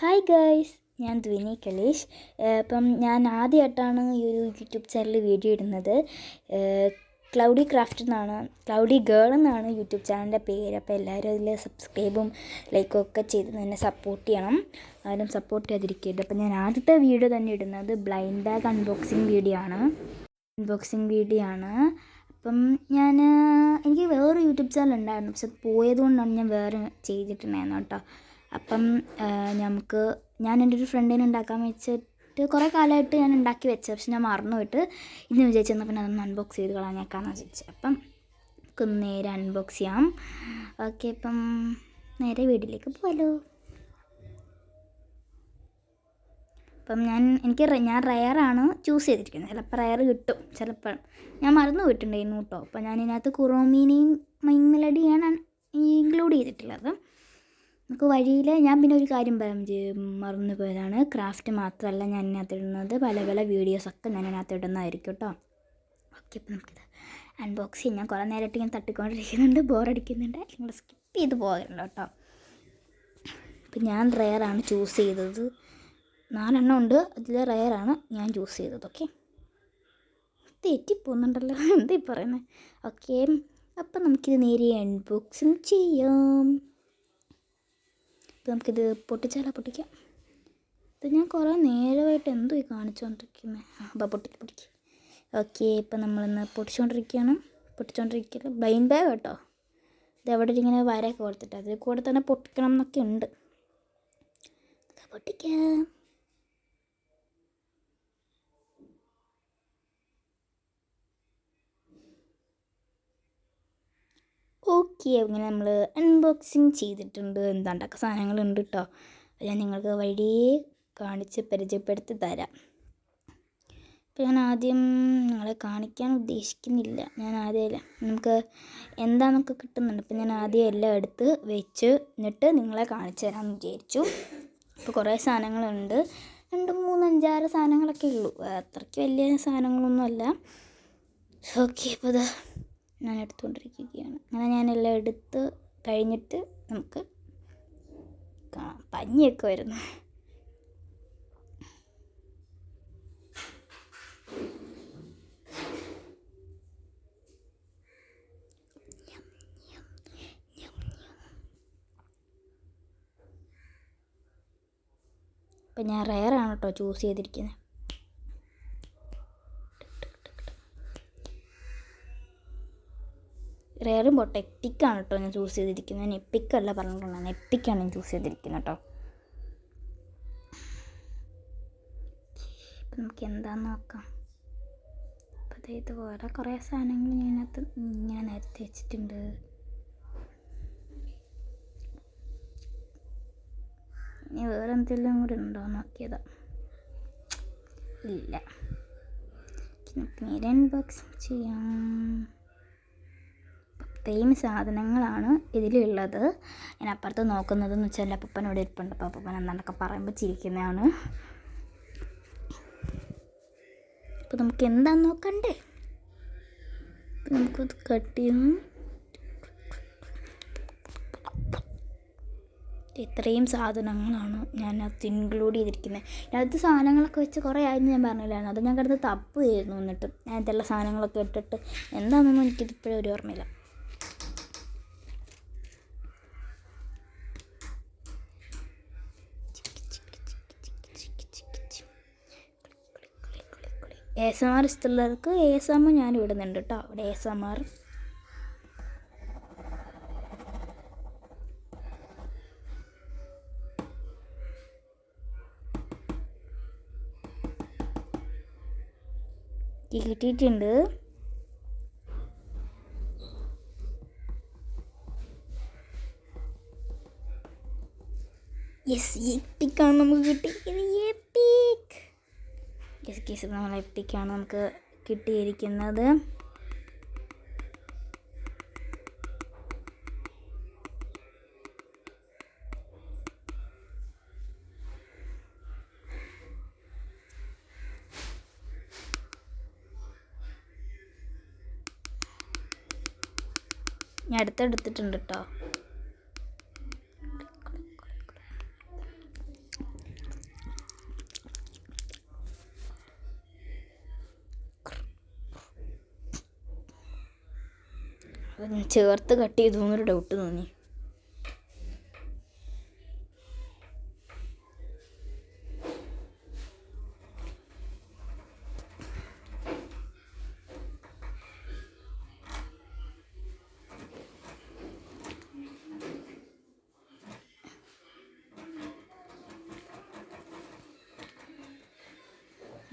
Hi guys, ഞാൻ ധ്വിനി കലേഷ്. ഇപ്പം ഞാൻ ആദ്യമായിട്ടാണ് ഈ ഒരു യൂട്യൂബ് ചാനലിൽ വീഡിയോ ഇടുന്നത്. ക്ലൗഡി ക്രാഫ്റ്റ് എന്നാണ്, ക്ലൗഡി ഗേൾ എന്നാണ് യൂട്യൂബ് ചാനലിൻ്റെ പേര്. അപ്പോൾ എല്ലാവരും അതിൽ സബ്സ്ക്രൈബും ലൈക്കും ഒക്കെ ചെയ്ത് എന്നെ സപ്പോർട്ട് ചെയ്യണം. ആരും സപ്പോർട്ട് ചെയ്തിരിക്കരുത്. അപ്പോൾ ഞാൻ ആദ്യത്തെ വീഡിയോ തന്നെ ഇടുന്നത് ബ്ലൈൻഡ് ബാഗ് അൺബോക്സിങ് വീഡിയോ ആണ്. അപ്പം എനിക്ക് വേറെ യൂട്യൂബ് ചാനൽ ഉണ്ടായിരുന്നു, പക്ഷെ അത് പോയതുകൊണ്ടാണ് ഞാൻ വേറെ ചെയ്തിട്ടുണ്ടായിരുന്നു കേട്ടോ. അപ്പം ഞാൻ എൻ്റെ ഒരു ഫ്രണ്ടിനെ ഉണ്ടാക്കാൻ വെച്ചിട്ട് കുറേ കാലമായിട്ട് ഞാൻ ഉണ്ടാക്കി വെച്ചത്, പക്ഷെ ഞാൻ മറന്നു പോയിട്ട് ഇന്ന് വിചാരിച്ചെന്നാൽ പിന്നെ അതൊന്ന് അൺബോക്സ് ചെയ്ത് കളഞ്ഞേക്കാമെന്ന് വിചാരിച്ചത്. അപ്പം നമുക്ക് നേരെ അൺബോക്സ് ചെയ്യാം. ഓക്കെ, അപ്പം നേരെ വീട്ടിലേക്ക് പോകാമല്ലോ. അപ്പം ഞാൻ റയറാണ് ചൂസ് ചെയ്തിരിക്കുന്നത്. ചിലപ്പോൾ റയർ കിട്ടും, ചിലപ്പോൾ ഞാൻ മറന്നു പോയിട്ടുണ്ടായിരുന്നു കേട്ടോ. അപ്പോൾ ഞാൻ ഇതിനകത്ത് കുറോമീനെയും മൈൻമെലഡിയാണ് ഇൻക്ലൂഡ് ചെയ്തിട്ടുള്ളത്. നമുക്ക് വഴിയിൽ ഞാൻ പിന്നെ ഒരു കാര്യം മറന്നു പോയതാണ്. ക്രാഫ്റ്റ് മാത്രമല്ല ഞാൻ ഇതിനകത്ത് ഇടുന്നത്, പല പല വീഡിയോസൊക്കെ ഞാൻ ഇതിനകത്ത് ഇടുന്നതായിരിക്കും കേട്ടോ. ഓക്കെ, അപ്പോൾ നമുക്കിത് അൺബോക്സ് ചെയ്യാം. ഞാൻ കുറേ നേരമായിട്ട് ഇങ്ങനെ തട്ടിക്കൊണ്ടിരിക്കുന്നുണ്ട്, ബോറടിക്കുന്നുണ്ട്. നിങ്ങൾ സ്കിപ്പ് ചെയ്ത് പോകരുത് കേട്ടോ. അപ്പം ഞാൻ റയറാണ് ചൂസ് ചെയ്തത്. 4 എണ്ണം ഉണ്ട്, അതിൽ റയറാണ് ഞാൻ ചൂസ് ചെയ്തത്. ഓക്കെ, തെറ്റിപ്പോകുന്നുണ്ടല്ലോ, എന്താ പറയുന്നത്. ഓക്കെ, അപ്പം നമുക്കിത് നേരെ അൺബോക്സിങ് ചെയ്യാം. ഇപ്പം നമുക്കിത് പൊട്ടിക്കാം. ഇത് ഞാൻ കുറേ നേരമായിട്ട് എന്തോ കാണിച്ചുകൊണ്ടിരിക്കുന്നത്. അപ്പോൾ പൊട്ടിക്ക്. ഓക്കെ, ഇപ്പം നമ്മളിന്ന് പൊട്ടിച്ചുകൊണ്ടിരിക്കുകയല്ല. ബ്ലൈൻഡ് ബാഗ് കേട്ടോ. ഇത് എവിടെ ഇങ്ങനെ വരയൊക്കെ കൊടുത്തിട്ട് അതിൽ കൂടെ തന്നെ പൊട്ടിക്കണം എന്നൊക്കെ ഉണ്ട്. പൊട്ടിക്കാം. ഓക്കെ, അങ്ങനെ നമ്മൾ അൺബോക്സിങ് ചെയ്തിട്ടുണ്ട്. എന്താണ്ടൊക്കെ സാധനങ്ങളുണ്ട് കേട്ടോ. ഞാൻ നിങ്ങൾക്ക് വഴിയെ കാണിച്ച് പരിചയപ്പെടുത്തി തരാം. അപ്പോൾ ഞാൻ ആദ്യം നിങ്ങളെ കാണിക്കാൻ ഉദ്ദേശിക്കുന്നില്ല. നമുക്ക് എന്താണെന്നൊക്കെ കിട്ടുന്നുണ്ട്. അപ്പോൾ ഞാൻ ആദ്യം എല്ലാം എടുത്ത് വെച്ച് എന്നിട്ട് നിങ്ങളെ കാണിച്ചു തരാമെന്ന് വിചാരിച്ചു. ഇപ്പോൾ കുറേ സാധനങ്ങളുണ്ട്, 2, 3, 5, 6 സാധനങ്ങളൊക്കെ ഉള്ളൂ. അത്രയ്ക്ക് വലിയ സാധനങ്ങളൊന്നുമല്ല. ഓക്കെ, അപ്പോൾ ഇത് ഞാൻ എടുത്തുകൊണ്ടിരിക്കുകയാണ്. അങ്ങനെ ഞാനെല്ലാം എടുത്ത് കഴിഞ്ഞിട്ട് നമുക്ക് കാണാം. പഞ്ഞിയൊക്കെ വരുന്നു. അപ്പം ഞാൻ റയറാണ് കേട്ടോ ചൂസ് ചെയ്തിരിക്കുന്നത്. റയറും പോട്ടെ, എപ്പിക്കാണ് കേട്ടോ ഞാൻ ചൂസ് ചെയ്തിരിക്കുന്നത്. ഞാൻ എപ്പിക്കല്ല പറഞ്ഞിട്ടുണ്ടായിരുന്നു, എപ്പിക്കാണ് ഞാൻ ചൂസ് ചെയ്തിരിക്കുന്നത് കേട്ടോ. അപ്പം നമുക്ക് എന്താണെന്ന് നോക്കാം. അപ്പോൾ ഇതുപോലെ കുറേ സാധനങ്ങൾ ഞാനകത്ത് ഇങ്ങനെ നിരത്തി വെച്ചിട്ടുണ്ട്. ഇനി വേറെ എന്തെല്ലാം കൂടി ഉണ്ടോ നോക്കിയതാ, ഇല്ല. നമുക്ക് നേരെ അൺബോക്സിങ് ചെയ്യാം. ഇത്രയും സാധനങ്ങളാണ് ഇതിലുള്ളത്. ഞാൻ അപ്പുറത്ത് നോക്കുന്നതെന്ന് വെച്ചാൽ എൻ്റെ അപ്പൂപ്പൻ ഇവിടെ ഇരിപ്പുണ്ട്. അപ്പോൾ അപ്പൂപ്പൻ എന്താണ്ടൊക്കെ പറയുമ്പോൾ ചിരിക്കുന്നതാണ്. അപ്പോൾ നമുക്ക് എന്താണെന്ന് നോക്കണ്ടേ. നമുക്കത് കട്ട് ചെയ്യാം. ഇത്രയും സാധനങ്ങളാണ് ഞാനകത്ത് ഇൻക്ലൂഡ് ചെയ്തിരിക്കുന്നത്. അതിനകത്ത് സാധനങ്ങളൊക്കെ വെച്ച് കുറേ ആയിരുന്നു, ഞാൻ പറഞ്ഞില്ലായിരുന്നു. അത് ഞാൻ കിടന്ന് തപ്പ് ചെയ്യുന്നു. എന്നിട്ട് ഞാൻ ഇതെല്ലാം സാധനങ്ങളൊക്കെ ഇട്ടിട്ട് എന്താണെന്നൊന്നും എനിക്കിതിപ്പോഴും ഒരു ഓർമ്മയില്ല. ASMR ഇഷ്ടമുള്ളവർക്ക് ASMR ഞാൻ ഇടുന്നുണ്ട് കേട്ടോ. അവിടെ ASMR കിട്ടിയിട്ടുണ്ട്. യെസ്, എപ്പിക്കാണ് നമുക്ക് കിട്ടിയിരിക്കുന്നത്. എപ്പിക്. കേസ് നമ്മൾ എപ്പിക്കാണ് നമുക്ക് കിട്ടിയിരിക്കുന്നത്. ഞാൻ അടുത്തെടുത്തിട്ടുണ്ട് കേട്ടോ. ചേർത്ത് കട്ട് ചെയ്തു എന്നൊരു ഡൗട്ട് തോന്നി.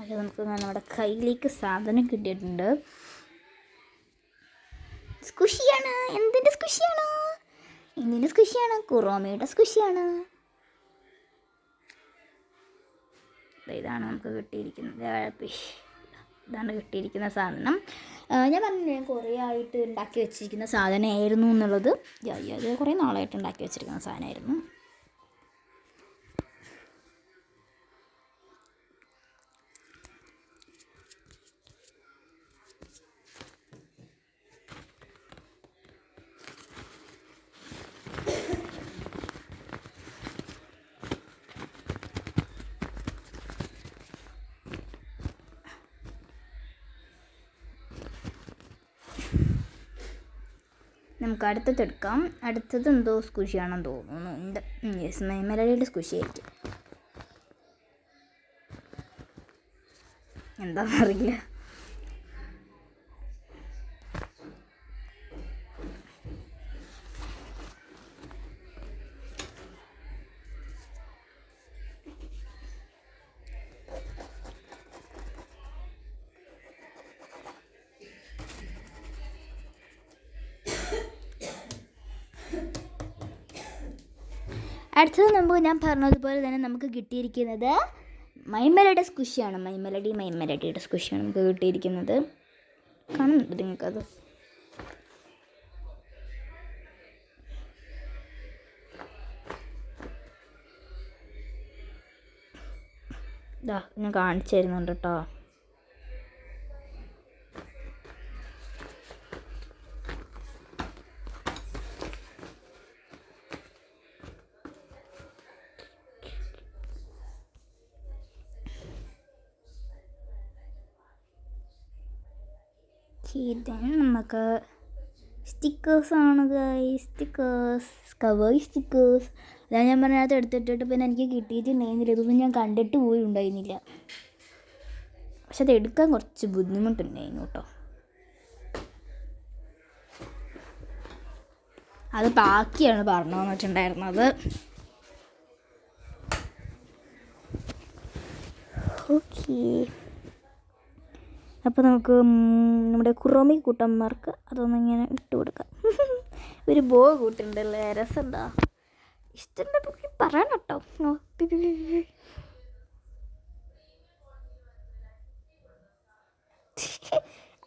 അത് നമുക്ക് നമ്മുടെ കയ്യിലേക്ക് സാധനം കിട്ടിയിട്ടുണ്ട്. സ്കുഷിയാണ്. എന്തിൻ്റെ സ്കുഷിയാണ്? എന്തിൻ്റെ സ്കുഷിയാണ്? കുറോമയുടെ സ്കുഷിയാണ്. ഇതാണ് നമുക്ക് കിട്ടിയിരിക്കുന്നത്. ഇതാണ് കിട്ടിയിരിക്കുന്ന സാധനം. ഞാൻ പറഞ്ഞില്ലേ കുറേ ആയിട്ട് ഉണ്ടാക്കി വെച്ചിരിക്കുന്ന സാധനമായിരുന്നു എന്നുള്ളത്. അത് കുറേ നാളായിട്ട് ഉണ്ടാക്കി വെച്ചിരിക്കുന്ന സാധനമായിരുന്നു. നമുക്ക് അടുത്തതെടുക്കാം. അടുത്തത് എന്തോ സ്കുഷിയാണെന്ന് തോന്നുന്നുണ്ട്. യെസ്, മെലഡിയുടെ സ്കുഷി ആയിരിക്കും. എന്താണെന്നറിയില്ല. അടുത്തത് ഞാൻ പറഞ്ഞതുപോലെ തന്നെ നമുക്ക് കിട്ടിയിരിക്കുന്നത് മൈമെലഡിയുടെ സ്കുഷിയാണ്. മൈമെലഡിയുടെ സ്കുഷിയാണ് നമുക്ക് കിട്ടിയിരിക്കുന്നത്. കാണുന്നുണ്ട് നിങ്ങൾക്കത്? ഞാൻ കാണിച്ചു തരുന്നുണ്ട് കേട്ടോ. നമുക്ക് സ്റ്റിക്കേഴ്സാണ് സ്റ്റിക്കേഴ്സ്. അതാണ് ഞാൻ പറഞ്ഞത് എടുത്തിട്ടിട്ട് പിന്നെ എനിക്ക് കിട്ടിയിട്ടുണ്ടായിരുന്നില്ല. ഇതൊന്നും ഞാൻ കണ്ടിട്ട് പോലും ഉണ്ടായിരുന്നില്ല. പക്ഷെ അത് എടുക്കാൻ കുറച്ച് ബുദ്ധിമുട്ടുണ്ടായിരുന്നു കേട്ടോ. അത് ബാക്കിയാണ് പറഞ്ഞു വന്നിട്ടുണ്ടായിരുന്നത്. ഓക്കേ, അപ്പോൾ നമുക്ക് നമ്മുടെ കുറോമി കൂട്ടന്മാർക്ക് അതൊന്നും ഇങ്ങനെ ഇട്ട് കൊടുക്കാം. ഒരു ബോ കൂട്ടുണ്ടല്ലേ, രസമുണ്ടോ? ഇഷ്ടമുണ്ടെങ്കിൽ പറയണം കേട്ടോ.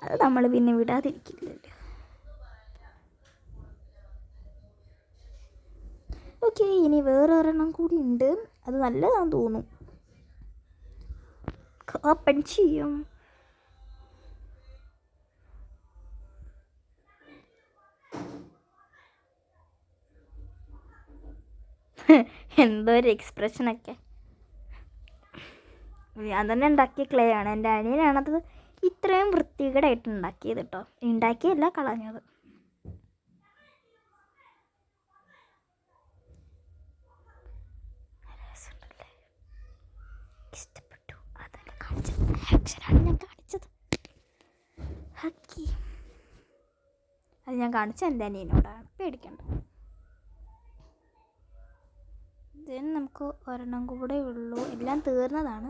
അത് നമ്മൾ പിന്നെ വിടാതിരിക്കില്ലല്ലോ. ഓക്കെ, ഇനി വേറൊരെണ്ണം കൂടി ഉണ്ട്. അത് നല്ലതാണെന്ന് തോന്നുന്നു. ഓപ്പൺ ചെയ്യും. എന്തോ ഒരു എക്സ്പ്രഷനൊക്കെ. ഞാൻ തന്നെ ഉണ്ടാക്കിയ ക്ലേ ആണ്. എൻ്റെ അനിയനാണത് ഇത്രയും വൃത്തികേടായിട്ട് ഉണ്ടാക്കിയത് കേട്ടോ. ഉണ്ടാക്കിയല്ല, കളഞ്ഞത്. ഇഷ്ടപ്പെട്ടു. അതല്ല കാണിച്ചത്, ആക്ഷനാണ് ഞാൻ കാണിച്ചത്. അത് ഞാൻ കാണിച്ച എൻ്റെ അനിയനോടാണ്, പേടിക്കണ്ട. ഇതിന് നമുക്ക് ഒരെണ്ണം കൂടെ ഉള്ളൂ. എല്ലാം തീർന്നതാണ്.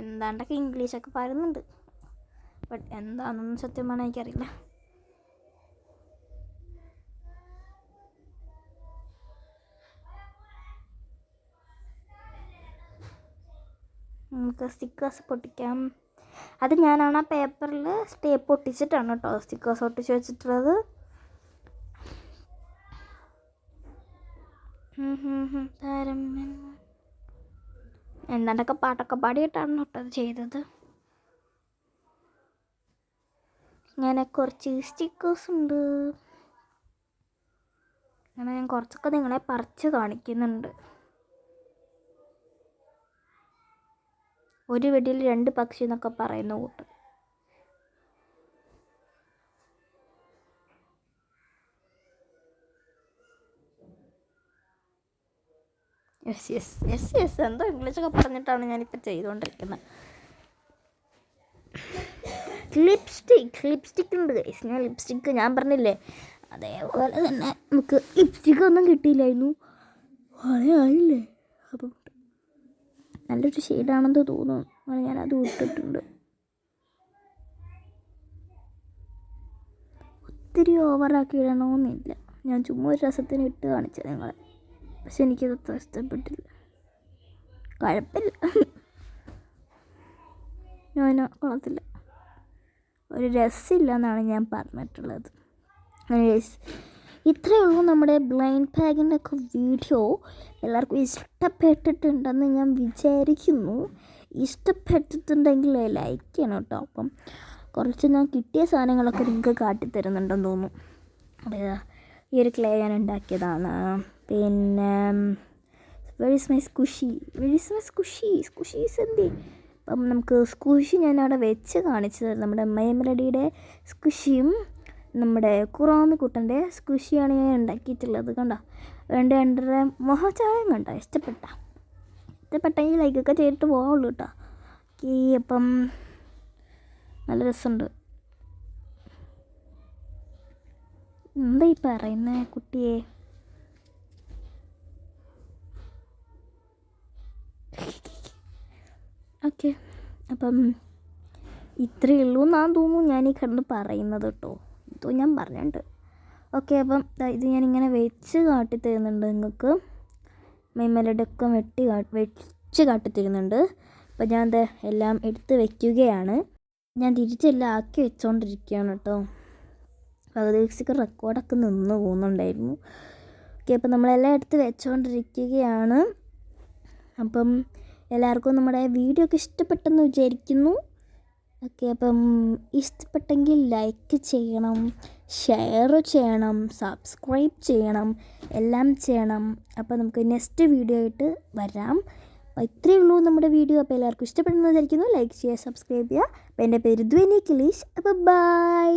എന്താണ്ടൊക്കെ ഇംഗ്ലീഷൊക്കെ പറയുന്നുണ്ട്. ബട്ട് എന്താണെന്നൊന്നും സത്യം പറഞ്ഞാൽ എനിക്കറിയില്ല. നമുക്ക് സ്റ്റിക്കേഴ്സ് പൊട്ടിക്കാം. അത് ഞാനാണ് ആ പേപ്പറിൽ ടേപ്പ് ഒട്ടിച്ചിട്ടാണ് കേട്ടോ സ്റ്റിക്കേഴ്സ് ഒട്ടിച്ച് വെച്ചിട്ടുള്ളത്. എന്താണ്ടൊക്കെ പാട്ടൊക്കെ പാടിയിട്ടാണ് കേട്ടോ അത് ചെയ്തത്. ഇങ്ങനെ കുറച്ച് സ്റ്റിക്കേഴ്സ് ഉണ്ട്. അങ്ങനെ ഞാൻ കുറച്ചൊക്കെ നിങ്ങളെ പറിച്ച് കാണിക്കുന്നുണ്ട്. ഒരു വെടിയിൽ 2 പക്ഷി എന്നൊക്കെ പറയുന്ന കൂട്ട്. യെസ് യെസ് യെസ് യെസ് എന്തോ ഇംഗ്ലീഷൊക്കെ പറഞ്ഞിട്ടാണ് ഞാനിപ്പോൾ ചെയ്തുകൊണ്ടിരിക്കുന്നത്. ലിപ്സ്റ്റിക് ഉണ്ട് ഗൈസ്. ഞാൻ പറഞ്ഞില്ലേ അതേപോലെ തന്നെ നമുക്ക് ലിപ്സ്റ്റിക് ഒന്നും കിട്ടിയില്ലായിരുന്നു, ആയില്ലേ. അപ്പം നല്ലൊരു ഷെയ്ഡാണെന്ന് തോന്നുന്നു, ഞാനത് ഇട്ടിട്ടുണ്ട്. ഒത്തിരി ഓവറാക്കി ഇടണമെന്നില്ല, ഞാൻ ചുമ്മാ ഒരു രസത്തിന് ഇട്ട് കാണിച്ചത് നിങ്ങളെ. പക്ഷെ എനിക്കത് അത്ര ഇഷ്ടപ്പെട്ടില്ല. കുഴപ്പമില്ല, ഞാൻ കൊള്ളത്തില്ല, ഒരു രസമില്ല എന്നാണ് ഞാൻ പറഞ്ഞിട്ടുള്ളത്. ഇത്രയേ ഉള്ളൂ നമ്മുടെ ബ്ലൈൻഡ് ബാഗിൻ്റെ ഒക്കെ വീഡിയോ. എല്ലാവർക്കും ഇഷ്ടപ്പെട്ടിട്ടുണ്ടെന്ന് ഞാൻ വിചാരിക്കുന്നു. ഇഷ്ടപ്പെട്ടിട്ടുണ്ടെങ്കിൽ ലൈക്ക് ചെയ്യണം കേട്ടോ. അപ്പം കുറച്ച് ഞാൻ കിട്ടിയ സാധനങ്ങളൊക്കെ നിങ്ങൾക്ക് കാട്ടിത്തരുന്നുണ്ടെന്ന് തോന്നുന്നു. ഈ ഒരു ക്ലേ ഞാൻ ഉണ്ടാക്കിയതാണ്. പിന്നെ വെരി ഈസ് മൈ സ്കുഷീസ് എന്തി. അപ്പം നമുക്ക് സ്കുഷി ഞാൻ അവിടെ വെച്ച് കാണിച്ചത്, നമ്മുടെ മെലഡിയുടെ സ്കുഷിയും നമ്മുടെ കുറാമിക്കുട്ടൻ്റെ സ്കുഷിയാണ് ഞാൻ ഉണ്ടാക്കിയിട്ടുള്ളത്. കണ്ടോ, 2.5 മോഹചായം കണ്ടോ. ഇഷ്ടപ്പെട്ടെങ്കിൽ ലൈക്കൊക്കെ ചെയ്തിട്ട് പോവുള്ളൂ കേട്ടോ. അപ്പം നല്ല രസമുണ്ട്. എന്താ ഈ പറയുന്നത് കുട്ടിയെ? ഓക്കെ, അപ്പം ഇത്രയേ ഉള്ളൂ എന്നാണ് തോന്നുന്നു ഞാൻ ഈ കിടന്ന് പറയുന്നത് കേട്ടോ. ഇതോ ഞാൻ പറഞ്ഞിട്ടുണ്ട്. ഓക്കെ, അപ്പം ഇത് ഞാനിങ്ങനെ വെച്ച് കാട്ടിത്തരുന്നുണ്ട് നിങ്ങൾക്ക്. മെലഡൊക്കെ വെച്ച് കാട്ടിത്തരുന്നുണ്ട്. അപ്പം ഞാൻ എല്ലാം എടുത്ത് വയ്ക്കുകയാണ്. ഞാൻ തിരിച്ചെല്ലാം ആക്കി വെച്ചുകൊണ്ടിരിക്കുകയാണ് കേട്ടോ. പകുതിക്ക് റെക്കോർഡൊക്കെ നിന്ന് പോകുന്നുണ്ടായിരുന്നു. ഓക്കെ, അപ്പം നമ്മളെല്ലാം എടുത്ത് വെച്ചുകൊണ്ടിരിക്കുകയാണ്. അപ്പം എല്ലാവർക്കും നമ്മുടെ വീഡിയോ ഒക്കെ ഇഷ്ടപ്പെട്ടെന്ന് വിചാരിക്കുന്നു. ഓക്കെ, അപ്പം ഇഷ്ടപ്പെട്ടെങ്കിൽ ലൈക്ക് ചെയ്യണം, ഷെയർ ചെയ്യണം, സബ്സ്ക്രൈബ് ചെയ്യണം, എല്ലാം ചെയ്യണം. അപ്പോൾ നമുക്ക് നെക്സ്റ്റ് വീഡിയോ ആയിട്ട് വരാം. അപ്പോൾ ഇത്രയേ ഉള്ളൂ നമ്മുടെ വീഡിയോ. അപ്പോൾ എല്ലാവർക്കും ഇഷ്ടപ്പെടുന്നു വിചാരിക്കുന്നു. ലൈക്ക് ചെയ്യുക, സബ്സ്ക്രൈബ് ചെയ്യുക. അപ്പോൾ എൻ്റെ പേര് ധ്വനി കിലീഷ്. അപ്പോൾ ബൈ.